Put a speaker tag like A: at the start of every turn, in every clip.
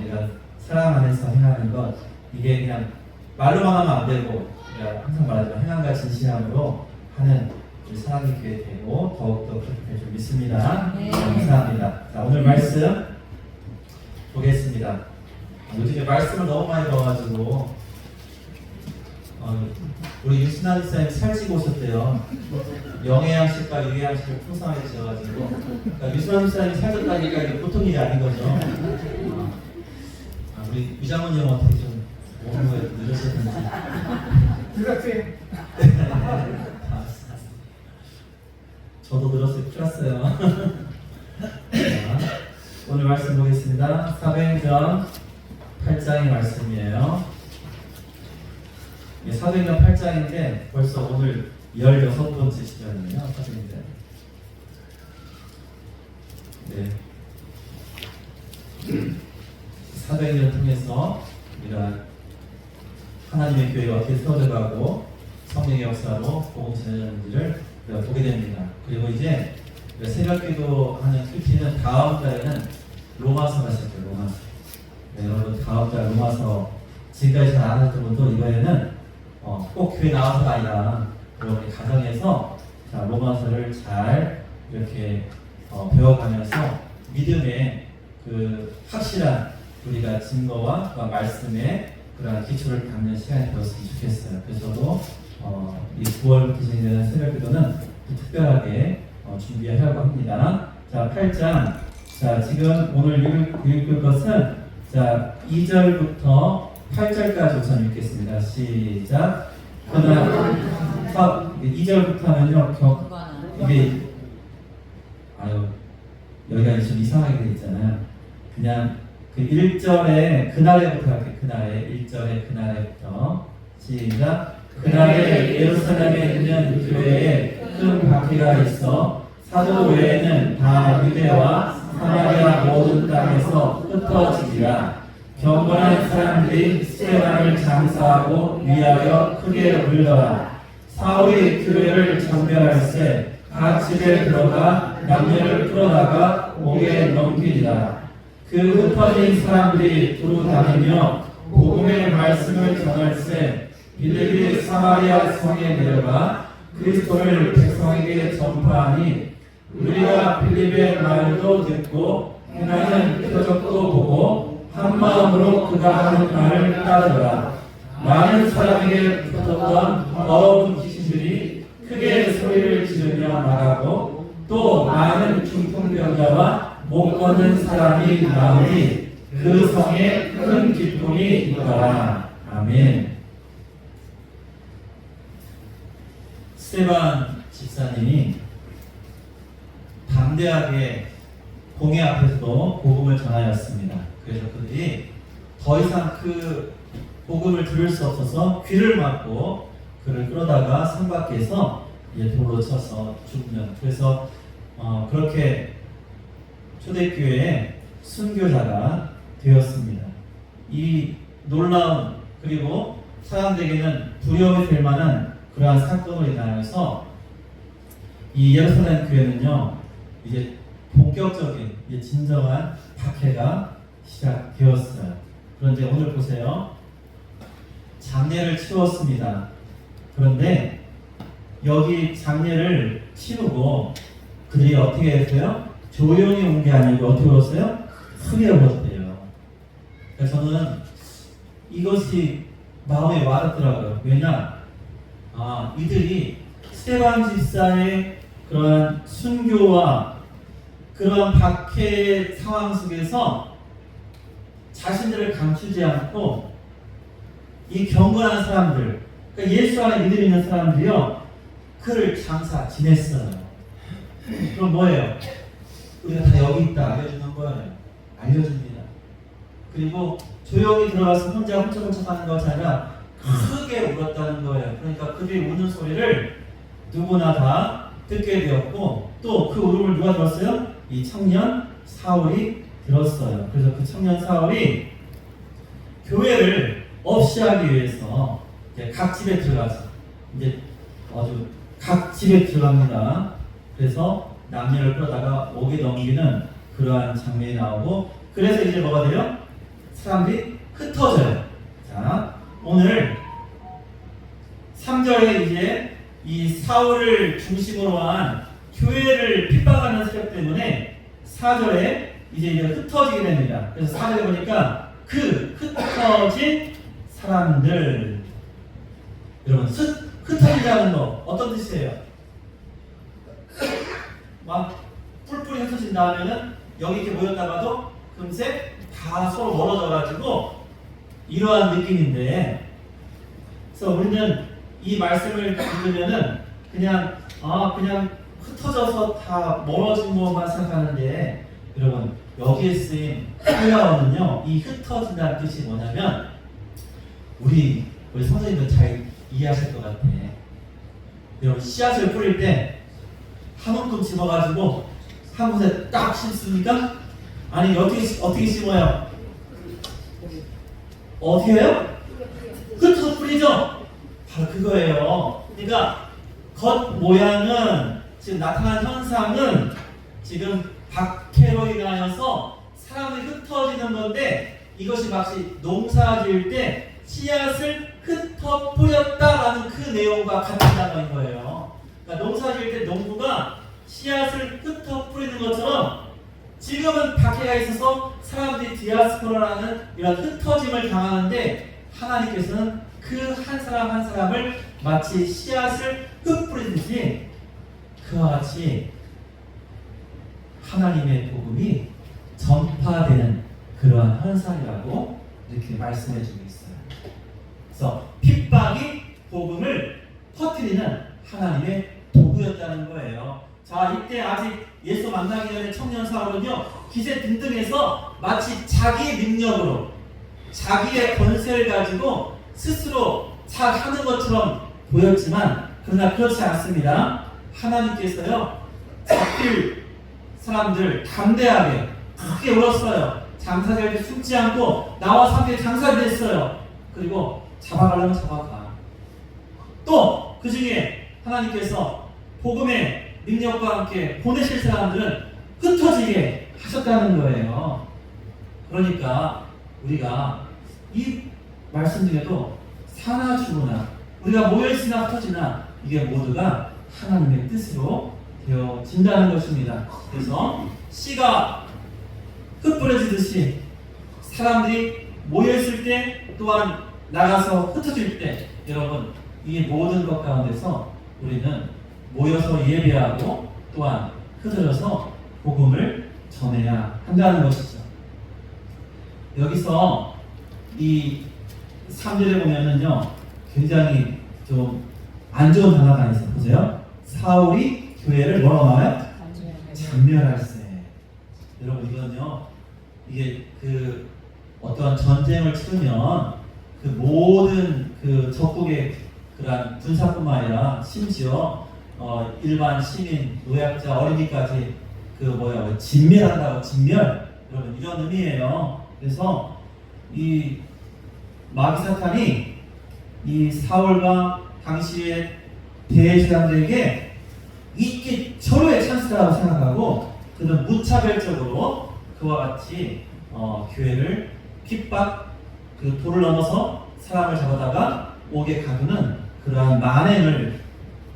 A: 우리가 사랑 안에서 행하는 것, 이게 그냥 말로만 하면 안 되고, 우리가 항상 말하지만 행함과 진실함으로 하는 우리 사랑의 교회 되고 더욱더 그렇게 될 줄 믿습니다.
B: 네.
A: 감사합니다. 자, 오늘 말씀 보겠습니다. 요즘에 말씀을 너무 많이 봐가지고 우리 유신아 집사님 살찌고 오셨대요. 영해양식과 유해양식을 풍성하게 지어가지고, 그러니까 유신아 집사님이 살쪘다니까 이게 보통 일이 아닌 거죠. 우리 유장원 형 어떻게 좀 오는 거에 늦으셨는지.
C: 늦었지?
A: 저도 늘었어요. 풀었어요. 오늘 말씀 보겠습니다. 사도행전 8장의 말씀이에요. 사도행전 8장인데 벌써 오늘 16번째 시간이에요. 사도행전. 네. 사도행전을 통해서 우리가 하나님의 교회가 어떻게 세워져가고 성령의 역사로 복음 전해졌는지를 우리가 보게 됩니다. 그리고 이제 새벽기도 하는 큐티는 다음 달에는 로마서가 시작해요. 로마서. 네, 여러분 다음 달 로마서 지금까지 잘 안 하셨던 분도 이번에는 꼭 교회 나와서가 아니라 여러분이 가정에서 로마서를 잘 이렇게 배워가면서 믿음의 그 확실한 우리가 증거와 말씀의 그런 기초를 갖는 시간이 되었으면 좋겠어요. 그래서 저도 이 9월부터 진행되는 새벽기도는 특별하게 준비하려고 합니다. 자, 8장. 자, 지금 오늘 읽을 것은 자, 2절부터 8절까지 우선 읽겠습니다. 시작. 그러나 2절부터 하면요. 이게 여기가 좀 이상하게 되어 있잖아요. 그냥 그 1절에 그날에부터 할게요. 그날에 1절에 그날에부터 시작. 그날에 예루살렘에 있는 교회에 큰 박해가 있어 사도 외에는 다 유대와 사마리아 모든 땅에서 흩어지리라. 경건한 사람들이 스테반을 장사하고 위하여 크게 울더라. 사울이 교회를 전멸할세 각 집에 들어가 남녀를 끌어다가 옥에 넘기리라. 그 흩어진 사람들이 두루 다니며 복음의 말씀을 전할세 빌립이 사마리아 성에 내려가 그리스도를 백성에게 전파하니 우리가 빌립의 말도 듣고 행하는 표적도 보고 한 마음으로 그가 하는 말을 따르라. 많은 사람에게 붙었던 더러운 귀신들이 크게 소리를 지르며 나가고 또 많은 중풍병자와 못 걷는 사람이 나오니 그 성에 큰 기쁨이 있더라. 아멘. 스테반 집사님이 담대하게 공회 앞에서도 복음을 전하였습니다. 그래서 그들이 더 이상 그 복음을 들을 수 없어서 귀를 막고 그를 끌어다가 산 밖에서 돌로 쳐서 죽으면, 그래서 그렇게 초대교회의 순교자가 되었습니다. 이 놀라운, 그리고 사람들에게는 두려움이 될 만한 그러한 사건으로 인하여서 이 예루살렘 교회는요 이제 본격적인 진정한 박해가 시작되었어요. 그런데 오늘 보세요. 장례를 치웠습니다. 그런데 여기 장례를 치우고 그들이 어떻게 했어요? 조용히 온 게 아니고 어떻게 울었어요? 크게 울었대요. 그래서 저는 이것이 마음에 와닿더라고요. 왜냐? 이들이 스테반 집사의 그러한 순교와 그러한 박해 상황 속에서 자신들을 감추지 않고 이 경건한 사람들, 그러니까 예수 안에 믿음 있는 사람들이요, 그를 장사 지냈어요. 그럼 뭐예요? 우리가 다 여기 있다 알려주는 거예요. 알려줍니다. 그리고 조용히 들어가서 혼자 훔쳐훔쳐 하는 것이 아니라 크게 울었다는 거예요. 그러니까 그들이 우는 소리를 누구나 다 듣게 되었고, 또 그 울음을 누가 들었어요? 이 청년 사울이 들었어요. 그래서 그 청년 사울이 교회를 없이 하기 위해서 이제 각 집에 들어가서 이제 아주 각 집에 들어갑니다. 그래서 남녀를 끌어다가 옥에 넘기는 그러한 장면이 나오고, 그래서 이제 뭐가 돼요? 사람들이 흩어져요. 자, 오늘 3절에 이제 이 사울을 중심으로 한 교회를 핍박하는 세력 때문에 4절에 이제 흩어지게 됩니다. 그래서 4절에 보니까 그 흩어진 사람들, 여러분 흩어지자는 거 어떤 뜻이에요? 막 뿔뿔이 흩어진다 하면은 여기 이렇게 모였다가도 금세 다 서로 멀어져가지고 이러한 느낌인데, 그래서 우리는 이 말씀을 읽으면은 그냥 흩어져서 다 멀어진 것만 생각하는데, 여러분 여기에 쓰인 헬라어는요, 이 흩어진다는 뜻이 뭐냐면 우리 선생님도 잘 이해하실 것 같아. 여러분 씨앗을 뿌릴 때 한 움큼 심어가지고 한 곳에 딱 심습니까? 아니 어떻게 심어요? 어떻게 해요? 흩어서 뿌리죠? 바로 그거예요. 그러니까 겉 모양은, 지금 나타난 현상은 지금 박해로 인하여서 사람이 흩어지는 건데, 이것이 마치 농사 지을 때 씨앗을 흩어 뿌렸다라는 그 내용과 같은 단어인 거예요. 그러니까 농사 지을 때 농부가 씨앗을 흩어 뿌리는 것처럼 지금은 박해가 있어서 사람들이 디아스포라라는 이런 흩어짐을 당하는데, 하나님께서는 그 한 사람 한 사람을 마치 씨앗을 흩뿌리듯이 그와 같이 하나님의 복음이 전파되는 그러한 현상이라고 이렇게 말씀해 주고 있어요. 그래서 핍박이 복음을 퍼뜨리는 하나님의 도구였다는 거예요. 자, 이때 아직 예수 만나기 전에 청년 사울은요, 기세 등등해서 마치 자기의 능력으로, 자기의 권세를 가지고 스스로 잘 하는 것처럼 보였지만, 그러나 그렇지 않습니다. 하나님께서요, 잡힐 사람들 담대하게 크게 울었어요. 장사될 때 숨지 않고 나와 함께 장사됐어요. 그리고 잡아가려면 잡아가. 또 그 중에 하나님께서 복음의 능력과 함께 보내실 사람들은 흩어지게 하셨다는 거예요. 그러니까 우리가 이 말씀 중에도 사나 죽으나, 우리가 모여있으나 흩어지나, 이게 모두가 하나님의 뜻으로 되어진다는 것입니다. 그래서 씨가 흩뿌려지듯이 사람들이 모여있을 때, 또한 나가서 흩어질 때, 여러분 이 모든 것 가운데서 우리는 모여서 예배하고 또한 흩어져서 복음을 전해야 한다는 것이죠. 여기서 이 3절에 보면은요, 굉장히 좀 안 좋은 단어가 있어요. 보세요. 사울이 교회를 뭐라고 나와요? 잔멸할세. 여러분 이거는요, 이게 그 어떠한 전쟁을 치르면 그 모든 그 적국의 그러한 군사뿐만 아니라 심지어 일반 시민, 노약자, 어린이까지 진멸한다고, 진멸. 여러분 이런 의미예요. 그래서 이 마귀 사탄이 이 사울과 당시의 대제사장들에게 이게 서로의 찬스라고 생각하고, 그는 무차별적으로 그와 같이 교회를 핍박, 그 도를 넘어서 사람을 잡아다가 옥에 가두는 그러한 만행을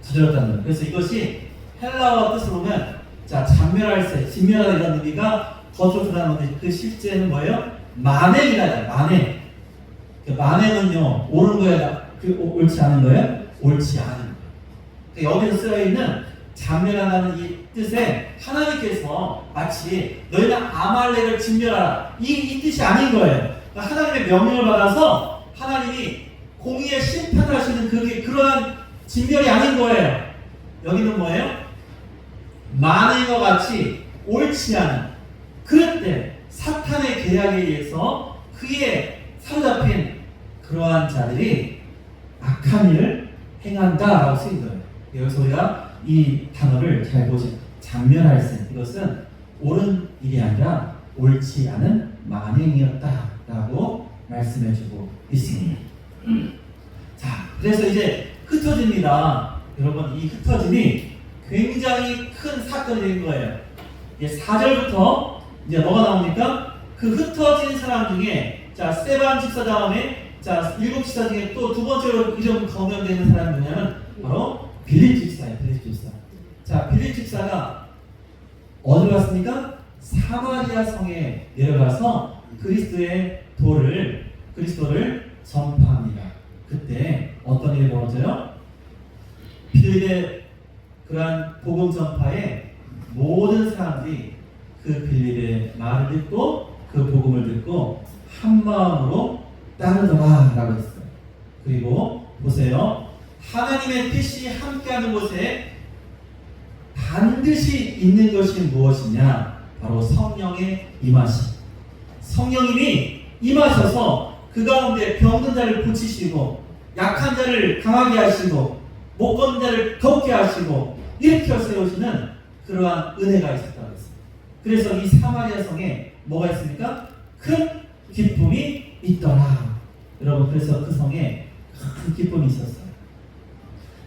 A: 저질렀다는 거예요. 그래서 이것이 헬라어 뜻으로 보면, 자, 잔멸할세, 진멸하다 이런 의미가 겉으로 드러나는데, 그 실제는 뭐예요? 만행이라요. 만행. 그 만행은요, 옳은 거예요? 옳지 않은 거예요? 옳지 않은 거예요. 그러니까 여기서 쓰여있는 잔멸한다는 이 뜻에 하나님께서 마치 너희는 아말렉을 진멸하라, 이 뜻이 아닌 거예요. 그러니까 하나님의 명령을 받아서 하나님이 공의의 심판을 하시는 그러한 진멸이 아닌 거예요. 여기는 뭐예요? 만행과 같이 옳지 않은, 그럴 때 사탄의 계략에 의해서 그의 사로잡힌 그러한 자들이 악한 일을 행한다라고 쓰인 거예요. 여기서 우리가 이 단어를 잘 보시면, 잔멸할세, 이것은 옳은 일이 아니라 옳지 않은 만행이었다라고 말씀해주고 있습니다. 자, 그래서 이제 흩어집니다. 여러분 이 흩어짐이 굉장히 큰 사건이 된 거예요. 이제 4절부터 이제 뭐가 나옵니까? 그 흩어진 사람 중에 자, 스테반 집사 다음에 자, 7 집사 중에 또 두 번째로 이름 거명되는 사람이 누구냐면 바로 빌립 집사예요. 빌립 집사. 자, 빌립 집사가 어디로 갔습니까? 사마리아 성에 내려가서 그리스도를 전파합니다. 그때 어떤 일이 벌어져요? 빌립의 그러한 복음 전파에 모든 사람들이 그 빌립의 말을 듣고 그 복음을 듣고 한 마음으로 따르더라라고 했어요. 그리고 보세요. 하나님의 뜻이 함께하는 곳에 반드시 있는 것이 무엇이냐? 바로 성령의 임하심. 성령님이 임하셔서 그 가운데 병든 자를 고치시고 약한 자를 강하게 하시고 못 걷는 자를 걷게 하시고 일으켜 세우시는 그러한 은혜가 있었다고 했습니다. 그래서 이 사마리아 성에 뭐가 있습니까? 큰 기쁨이 있더라. 여러분, 그래서 그 성에 큰 기쁨이 있었어요.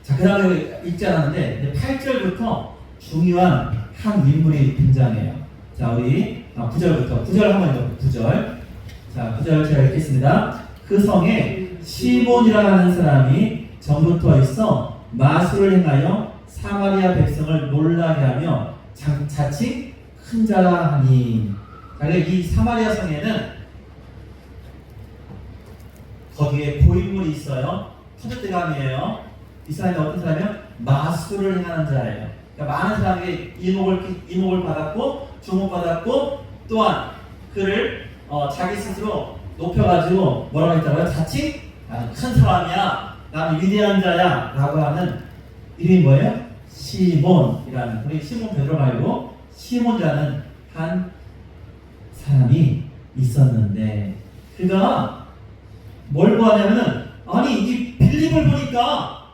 A: 자, 그 다음에 읽지 않았는데 8절부터 중요한 한 인물이 등장해요. 자, 우리 9절부터 9절 한번 읽어볼게요. 9절. 자, 9절 제가 읽겠습니다. 그 성에 시몬이라 하는 사람이 전부터 있어 마술을 행하여 사마리아 백성을 놀라게 하며 자칭 큰 자라 하니. 자, 이 사마리아 성에는 거기에 고인물이 있어요. 터줏대감이에요. 이 사람이 어떤 사람이요? 마술을 행하는 자예요. 그러니까 많은 사람에게 이목을 받았고 주목받았고 또한 그를 자기 스스로 높여가지고 뭐라고 했다고요? 자칭 나는 큰 사람이야, 나는 위대한 자야 라고 하는 이름이 뭐예요? 시몬이라는, 우리 시몬 베드로 말고 시몬이라는 한 사람이 있었는데 그가 뭘 보았냐면은, 아니 이 빌립을 보니까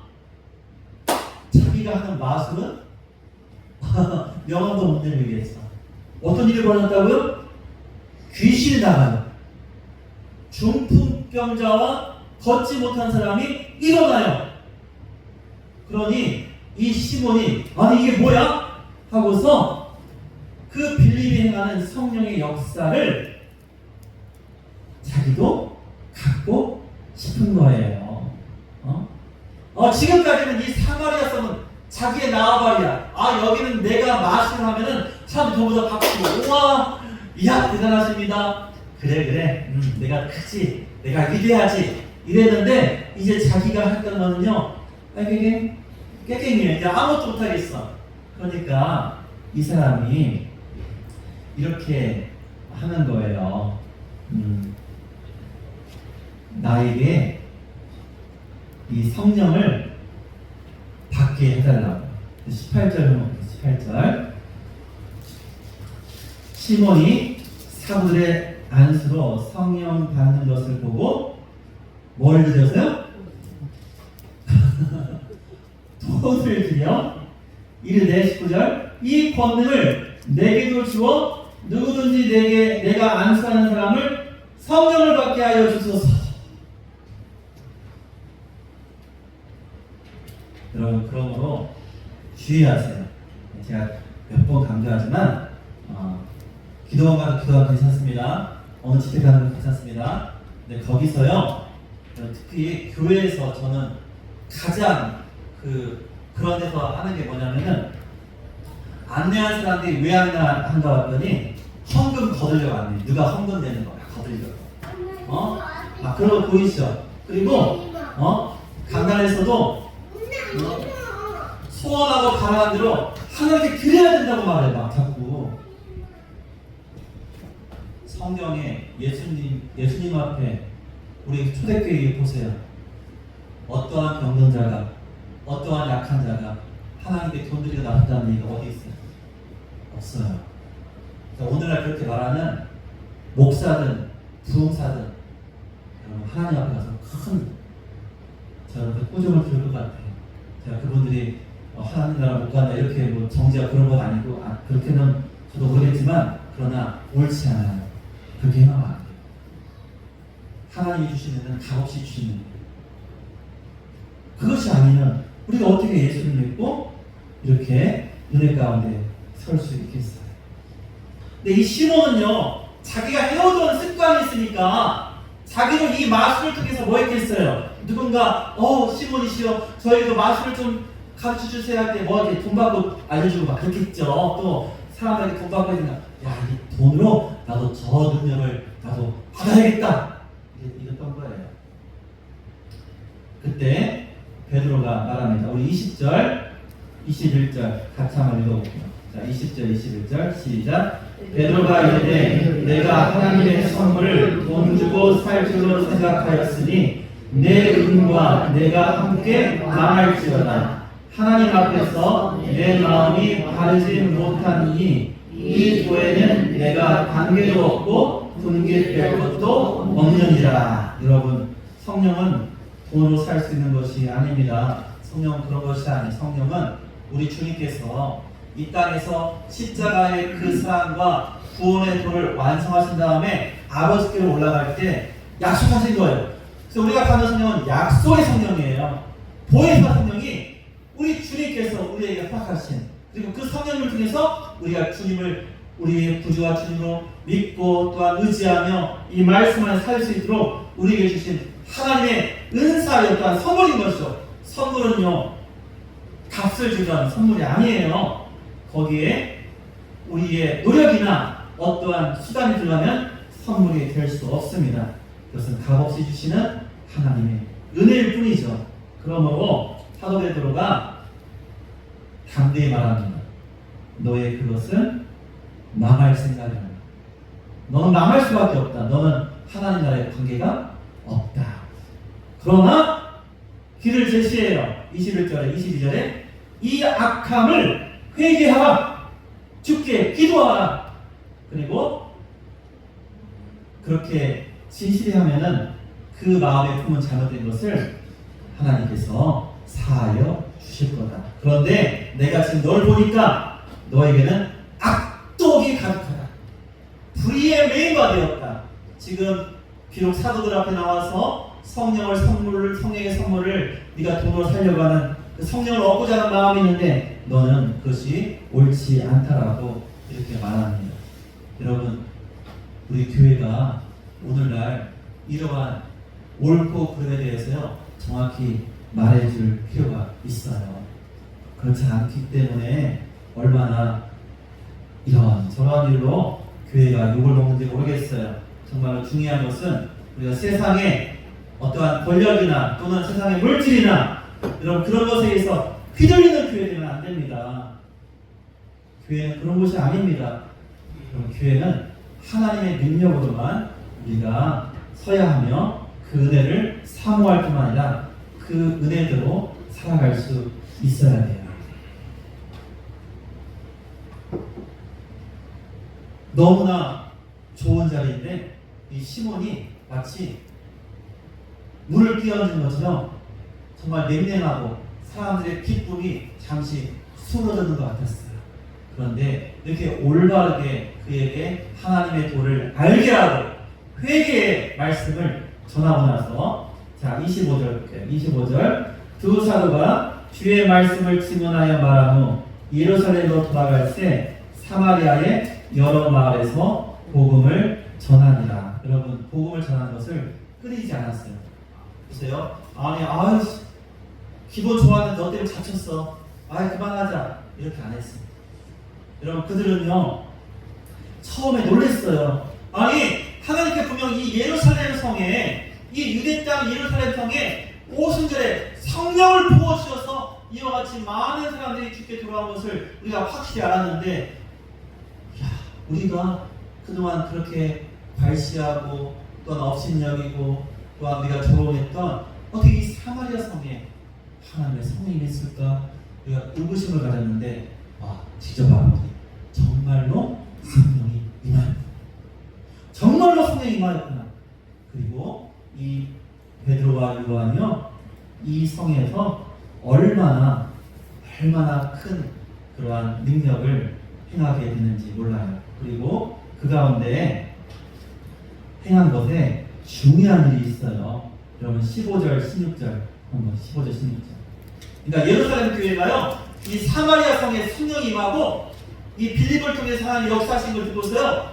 A: 자기가 하는 마술은 명함도 못 내밀겠어. 어떤 일이 벌어졌다고요? 귀신이 나가요. 중풍병자와 걷지 못한 사람이 일어나요. 그러니 이 시몬이 아니 이게 뭐야? 하고서 그 빌립이 행하는 성령의 역사를 자기도 갖고 싶은 거예요. 지금까지는 이 사마리아 성은 자기의 나와바리야. 여기는 내가 마술을 하면은 사람들이 전부 다 박수고, 우와, 이야 대단하십니다. 그래, 내가 크지, 내가 위대하지 이랬는데 이제 자기가 했던 거는요, 깨갱이에요. 이제 아무것도 못하겠어. 그러니까 이 사람이 이렇게 하는 거예요. 나에게 이 성령을 받게 해달라고. 18절 한번 18절. 시몬이 사부들의 안수로 성령 받는 것을 보고 뭘 드렸어요? 돈을 드려 이르되 19절 이 권능을 내게도 주어 누구든지 내가 안수하는 사람을 성령을 받게 하여 주소서. 여러분, 그러므로 주의하세요. 제가 몇 번 강조하지만 기도원 가서 기도하면 괜찮습니다. 어느 집회 가는 건 괜찮습니다. 근데 거기서요, 특히 교회에서 저는 가장 그런 데서 하는 게 뭐냐면은, 안내한 사람들이 왜 한가 봤더니 헌금 거들려고 안내. 누가 헌금 내는 거야, 거들려고. 그런 거 보이시죠? 그리고 강단에서도 소원하고 바라는 대로 하나님께 드려야 된다고 말해봐. 자꾸 성경에 예수님 앞에 우리 초대교회 보세요. 어떠한 병든 자가, 어떠한 약한 자가 하나님께 돈 드리고 나쁘다는 얘기가 어디 있어요? 없어요. 그러니까 오늘날 그렇게 말하는 목사든 부흥사든 하나님 앞에 가서 큰 저는 꾸중을 들을 것 같아요. 제가 그분들이 하나님 나라 못 간다 이렇게 뭐 정지가 그런 건 아니고, 그렇게는 저도 모르겠지만, 그러나 옳지 않아요. 그렇게 하면 안 돼요. 하나님이 주시는 데는 값없이 주시는 거예요. 그것이 아니면 우리가 어떻게 예수를 믿고 이렇게 은혜 가운데 설 수 있겠어요? 근데 이 시몬은요, 자기가 해오던 습관이 있으니까 자기도 이 마술을 통해서 뭐 했겠어요? 누군가 시몬이시여 저희도 마술을 좀 가르쳐 주세요 할 때 뭐 이렇게 돈 받고 알려주고 막 그렇겠죠. 또 사람들에게 돈 받고 있는 이 돈으로 나도 저 능력을 나도 받아야겠다 이랬던 거예요. 그때 베드로가 말합니다. 우리 20절 21절 같이 한번 읽어볼게요. 자, 20절 21절 시작. 베드로가 이르되 내가 하나님의 선물을 돈 주고 살 줄로 생각하였으니 내 은과 내가 함께 망할지어다. 하나님 앞에서 내 마음이 바르지 못하니 이 교회는 내가 관계도 없고 분깃될 것도 없느니라. 여러분, 성령은 돈으로 살 수 있는 것이 아닙니다. 성령은 그런 것이 아니에요. 성령은 우리 주님께서 이 땅에서 십자가의 그 사랑과 구원의 도를 완성하신 다음에 아버지께로 올라갈 때 약속하신 거예요. 그래서 우리가 받는 성령은 약속의 성령이에요. 보혜사 성령이 우리 주님께서 우리에게 허락하신, 그리고 그 성령을 통해서 우리가 주님을 우리의 구주와 주님으로 믿고 또한 의지하며 이 말씀 안에 살 수 있도록 우리에게 주신 하나님의 은사였던 선물인 것이죠. 선물은요, 값을 주는 선물이 아니에요. 거기에 우리의 노력이나 어떠한 수단이 들어가면 선물이 될 수 없습니다. 그것은 값없이 주시는 하나님의 은혜일 뿐이죠. 그러므로 사도 베드로가 담대히 말합니다. 너의 그것은 망할 생각이야. 너는 망할 수밖에 없다. 너는 하나님 나라의 관계가 없다. 그러나 길을 제시해요. 21절에 22절에 이 악함을 회개하라. 주께 기도하라. 그리고 그렇게 진실히 하면은 그 마음에 품은 잘못된 것을 하나님께서 사하여 주실 거다. 그런데 내가 지금 널 보니까 너에게는 악독이 가득하다. 불의의 메인바 되었다. 지금 비록 사도들 앞에 나와서 성령의 선물을 네가 돈으로 살려고 하는 그 성령을 얻고자 하는 마음이 있는데 너는 그것이 옳지 않다라고 이렇게 말합니다. 여러분, 우리 교회가 오늘날 이러한 옳고 그름에 대해서요 정확히 말해줄 필요가 있어요. 그렇지 않기 때문에 얼마나 이런 저런 일로 교회가 욕을 먹는지 모르겠어요. 정말로 중요한 것은 우리가 세상에 어떠한 권력이나 또는 세상의 물질이나 그런 것에 의해서 휘둘리는 교회되면 안 됩니다. 교회는 그런 곳이 아닙니다. 그럼 교회는 하나님의 능력으로만 우리가 서야 하며 그 은혜를 사모할 뿐만 아니라 그 은혜대로 살아갈 수 있어야 돼요. 너무나 좋은 자리인데 이 시몬이 마치 물을 끼얹은 것처럼 정말 냉랭하고 사람들의 기쁨이 잠시 수그러드는 것 같았어요. 그런데 이렇게 올바르게 그에게 하나님의 도를 알게 하고 회개의 말씀을 전하고 나서 자 25절 볼게요. 25절 두 사도가 주의 말씀을 증언하여 말한 후 예루살렘으로 돌아갈 때 사마리아의 여러 마을에서 복음을 전하니라. 여러분, 복음을 전하는 것을 끊이지 않았어요. 보세요. 기분 좋았는데 너 때문에 다쳤어. 그만하자. 이렇게 안 했어요. 여러분, 그들은요 처음에 놀랐어요. 하나님께 분명 이 예루살렘 성에, 이 유대 땅 예루살렘 성에 오순절에 성령을 부어주셔서 이와 같이 많은 사람들이 주께 돌아온 것을 우리가 확실히 알았는데, 우리가 그동안 그렇게 발시하고 또한 업신여기고 또한 우리가 조롱했던 어떻게 이 사마리아 성에 하나님의 성령이 있을까? 우리가 의구심을 가졌는데 직접 알아보니 정말로 성령이 임하였구나. 정말로 성령이 임하였구나. 그리고 이 베드로와 요한이요 이 성에서 얼마나 큰 그러한 능력을 행하게 되는지 몰라요. 그리고 그 가운데 행한 것에 중요한 일이 있어요. 여러분 15절 16절 한번 15절 16절. 그러니까 예루살렘 교회가요 이 사마리아 성에 성령이 임하고 이 빌립을 통해서 하나님 역사하신 걸 듣고서요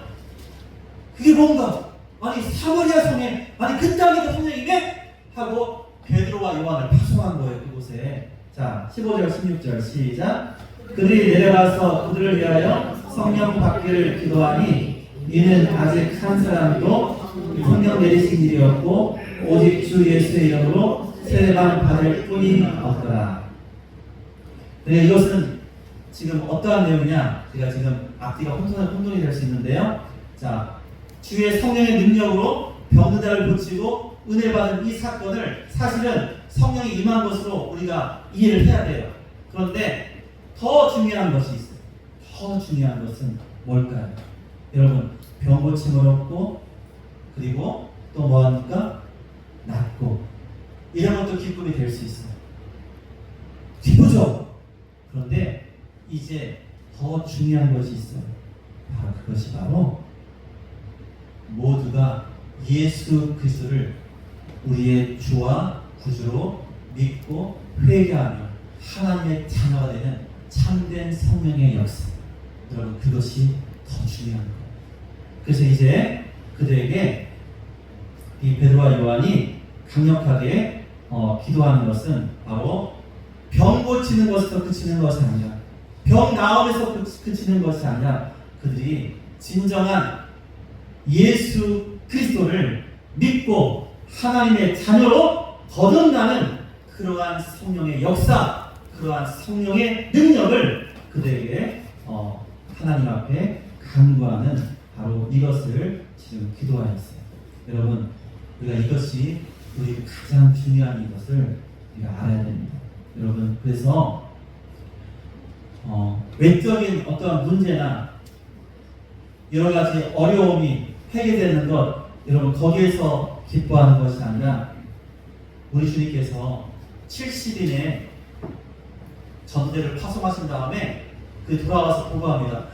A: 그게 뭔가 아니 사마리아 성에 아니 그 땅에도 성령이네? 하고 베드로와 요한을 파송한 거예요. 그곳에. 자 15절 16절 시작. 그들이 내려가서 그들을 위하여 성령 받기를 기도하니 이는 아직 한 사람도 성령 내리신 일이었고 오직 주 예수의 이름으로 세례만 받을 뿐이 없더라. 네, 이것은 지금 어떠한 내용이냐? 제가 지금 앞뒤가 혼돈이 될 수 있는데요. 자, 주의 성령의 능력으로 병든 자를 고치고 은혜 받은 이 사건을 사실은 성령이 임한 것으로 우리가 이해를 해야 돼요. 그런데 더 중요한 것이 있어요. 더 중요한 것은 뭘까요? 여러분, 병 고침을 얻고 그리고 또 뭐합니까? 낫고 이런 것도 기쁨이 될 수 있어요. 기쁘죠? 그런데 이제 더 중요한 것이 있어요. 바로 그것이 바로 모두가 예수 그리스도를 우리의 주와 구주로 믿고 회개하며 하나님의 자녀가 되는 참된 성령의 역사. 여러분 그것이 더 중요한 거예요. 그래서 이제 그들에게 이 베드로와 요한이 강력하게 기도하는 것은 바로 병 고치는 것에서 그치는 것이 아니라 병 나음에서 그치는 것이 아니라 그들이 진정한 예수 그리스도를 믿고 하나님의 자녀로 거듭나는 그러한 성령의 역사, 그러한 성령의 능력을 그들에게 하나님 앞에 간구하는 바로 이것을 지금 기도하였어요. 여러분, 우리가 이것이 우리 가장 중요한 이것을 우리가 알아야 됩니다. 여러분, 그래서 외적인 어떤 문제나 여러 가지 어려움이 해결되는 것, 여러분 거기에서 기뻐하는 것이 아니라 우리 주님께서 70인의 전대를 파송하신 다음에 그 돌아와서 보고합니다.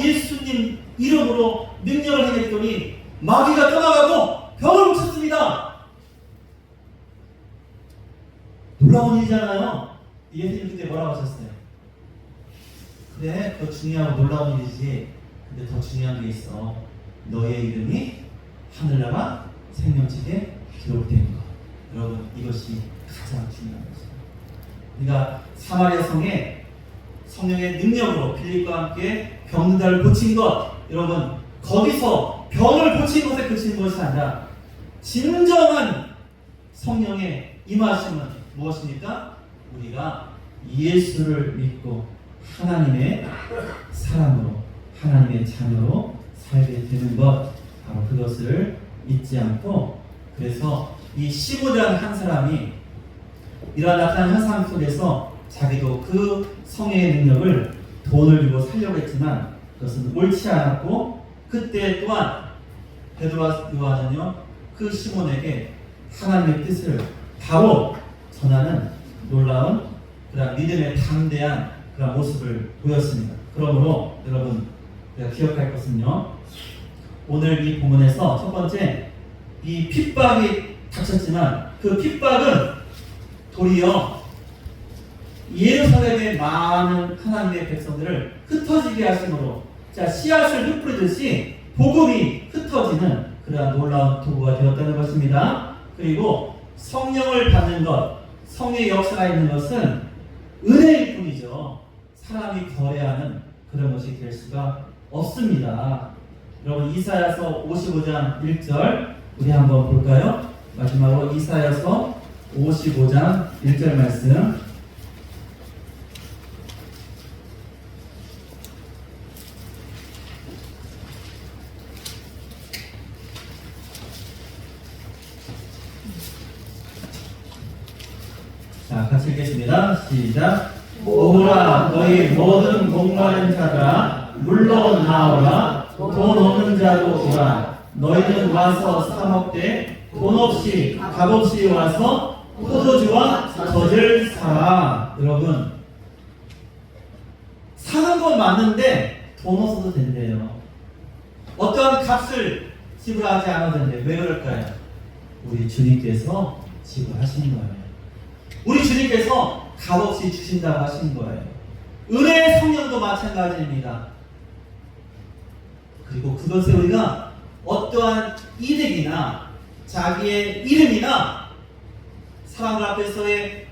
A: 예수님 이름으로 능력을 행했더니 마귀가 떠나가고 병을 고쳤습니다. 놀라운 일이잖아요. 예수님 그때 뭐라고 하셨어요? 그래, 그거 중요하고 놀라운 일이지. 근데 더 중요한 게 있어. 너의 이름이 하늘나라 생명책에 기록된 것. 여러분 이것이 가장 중요한 것입니다. 그러니까 사마리아 성에 성령의 능력으로 빌립과 함께 병든 자를 고친 것, 여러분 거기서 병을 고친 것에 그치는 것이 아니라 진정한 성령의 임하심은 무엇입니까? 우리가 예수를 믿고 하나님의 사람으로 하나님의 자녀로 살게 되는 것, 바로 그것을 잊지 않고, 그래서 이 15장 한 사람이 이러한 나타난 현상 속에서 자기도 그 성령의 능력을 돈을 주고 살려고 했지만 그것은 옳지 않았고, 그때 또한 베드로와 요한은요 그 시몬에게 하나님의 뜻을 바로 전하는 놀라운 그런 믿음의 담대한 그런 모습을 보였습니다. 그러므로 여러분 우리가 기억할 것은요, 오늘 이 본문에서 첫 번째 이 핍박이 닥쳤지만 그 핍박은 도리어 예루살렘의 많은 하나님의 백성들을 흩어지게 하심으로, 자 씨앗을 흩뿌리듯이 복음이 흩어지는 그러한 놀라운 도구가 되었다는 것입니다. 그리고 성령을 받는 것, 성령의 역사가 있는 것은 은혜일 뿐이죠. 사람이 거래하는 그런 것이 될 수가 없습니다. 여러분 이사야서 55장 1절 우리 한번 볼까요? 마지막으로 이사야서 55장 1절 말씀. 자, 같이 읽겠습니다. 시작. 오라 너희 모든 목마른 자들아 물러 나오라. 돈 없는 자도 오라. 너희는 와서 사 먹되 돈 없이 값없이 와서 포도주와 젖을 사라. 여러분 사는 건 맞는데 돈 없어도 된대요. 어떠한 값을 지불하지 않아도 된대요. 왜 그럴까요? 우리 주님께서 지불하시는 거예요. 우리 주님께서 값없이 주신다고 하신 거예요. 은혜의 성령도 마찬가지입니다. 그리고 그것에 우리가 어떠한 이득이나 자기의 이름이나 사람들 앞에서의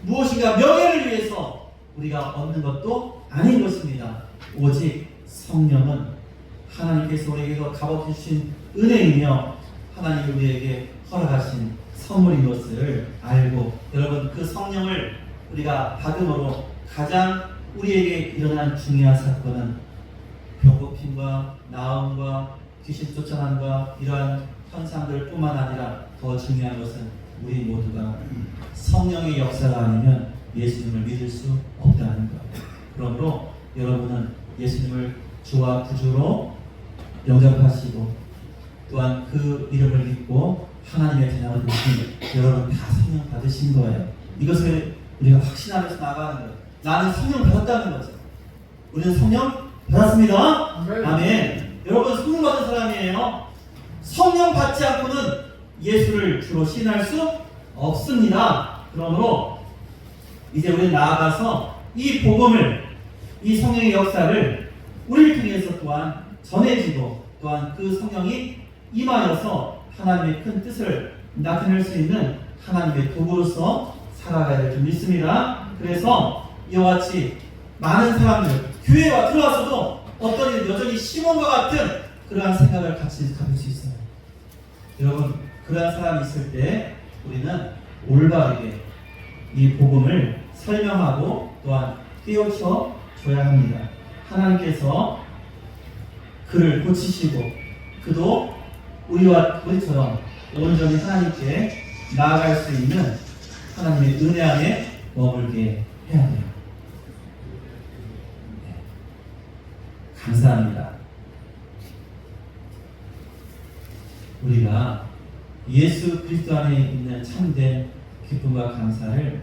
A: 무엇인가 명예를 위해서 우리가 얻는 것도 아닌 것입니다. 오직 성령은 하나님께서 우리에게서 값없이 주신 은혜이며 하나님이 우리에게 허락하신 선물인 것을 알고, 여러분, 그 성령을 우리가 받음으로 가장 우리에게 일어난 중요한 사건은 병고침과 나음과 귀신 쫓아남과 이러한 현상들 뿐만 아니라 더 중요한 것은 우리 모두가 성령의 역사가 아니면 예수님을 믿을 수 없다는 것. 그러므로 여러분은 예수님을 주와 구주로 영접하시고 또한 그 이름을 믿고 하나님의 자녀가 되신 여러분 다 성령 받으신 거예요. 이것을 우리가 확신하면서 나가는 거예요. 나는 성령 받았다는 거죠. 우리는 성령 받았습니다. 아멘. 여러분 성령 받은 사람이에요. 성령 받지 않고는 예수를 주로 신할 수 없습니다. 그러므로 이제 우리는 나아가서 이 복음을, 이 성령의 역사를 우리를 통해서 또한 전해지고 또한 그 성령이 임하여서 하나님의 큰 뜻을 나타낼 수 있는 하나님의 도구로서 살아가야 될 줄 믿습니다. 그래서 이와 같이 많은 사람들 교회에 들어와서도 어떤 일 여전히 시몬과 같은 그러한 생각을 같이 가질 수 있어요. 여러분, 그러한 사람이 있을 때 우리는 올바르게 이 복음을 설명하고 또한 깨우쳐 줘야 합니다. 하나님께서 그를 고치시고 그도 우리처럼 온전히 하나님께 나아갈 수 있는 하나님의 은혜 안에 머물게 해야 돼요. 감사합니다. 우리가 예수 그리스도 안에 있는 참된 기쁨과 감사를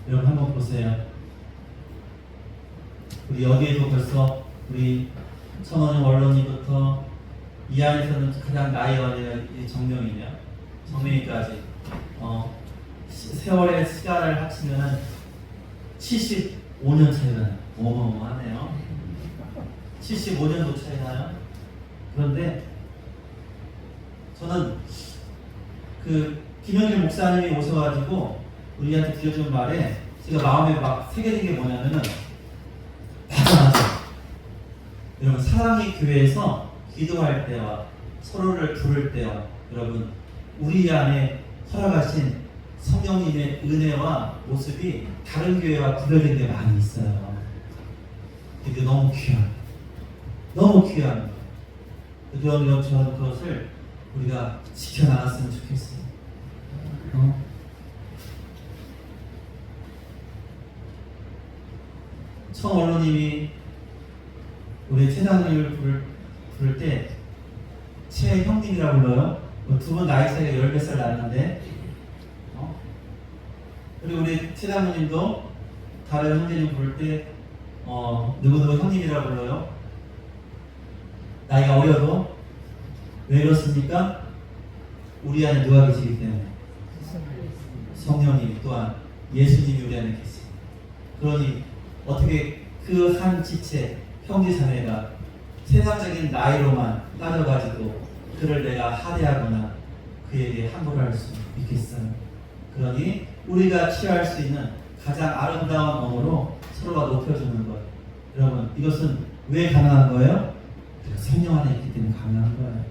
A: 여러분 한번 보세요. 우리 여기에도 벌써 우리 천원영 원론이부터 이 안에서는 가장 나이 어린 정명이냐, 정명이까지 세월의 시간을 합치면은 75년 차이가 나요. 어마어마하네요. 75년도 차이 나요. 그런데 저는 그 김영길 목사님이 오셔가지고 우리한테 들려준 말에 제가 마음에 막 새겨진 게 뭐냐면은 맞아. 여러분 사랑의 교회에서 기도할 때와 서로를 부를 때와 여러분 우리 안에 허락하신 성령님의 은혜와 모습이 다른 교회와 구별된 게 많이 있어요. 이게 너무 귀한, 너무 귀한 그런 것을 우리가 지켜나갔으면 좋겠어요. 청원로님이 우리 최장님을 부를 때 최형님이라고 불러요. 두 분 나이 차이가 10몇 살 나는데 그리고 우리 최장님도 다른 형제님 부를 때 누구누구 형님이라고 불러요. 나이가 어려도 왜 그렇습니까? 우리 안에 누가 계시기 때문에 성령님 또한 예수님이 우리 안에 계시고 그러니 어떻게 그 한 지체 형제 자매가 세상적인 나이로만 따져가지고 그를 내가 하대하거나 그에게 함부로 할 수 있겠어요. 그러니 우리가 취할 수 있는 가장 아름다운 언어로 서로가 높여주는 것. 여러분 이것은 왜 가능한 거예요? 성령 안에 있기 때문에 가능한 거예요.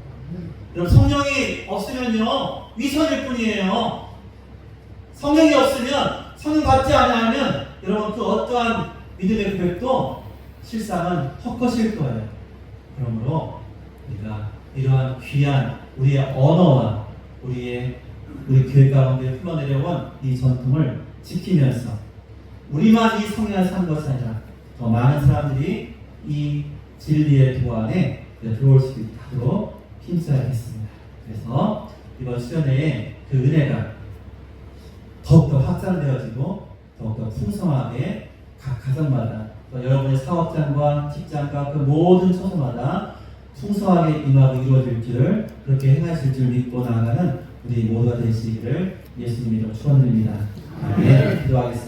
A: 여러분 성령이 없으면요 위선일 뿐이에요. 성령이 없으면 성령 받지 않으면 여러분 그 어떠한 믿음의 고백도 실상은 헛것일 거예요. 그러므로 우리가 이러한 귀한 우리의 언어와 우리 교회 가운데 흘러내려온 이 전통을 지키면서 우리만 이 성령을 사는 것이 아니라 더 많은 사람들이 이 진리의 도 안에 들어올 수 있도록 힘써야겠습니다. 그래서 이번 수련회에 그 은혜가 더욱더 확장되어지고 더욱더 풍성하게 각 가정마다 여러분의 사업장과 직장과 그 모든 처소마다 풍성하게 임하고 이루어질 줄을 그렇게 행하실 줄 믿고 나아가는 우리 모두가 되시기를 예수님으로 축원드립니다. 아멘. 기도하겠습니다.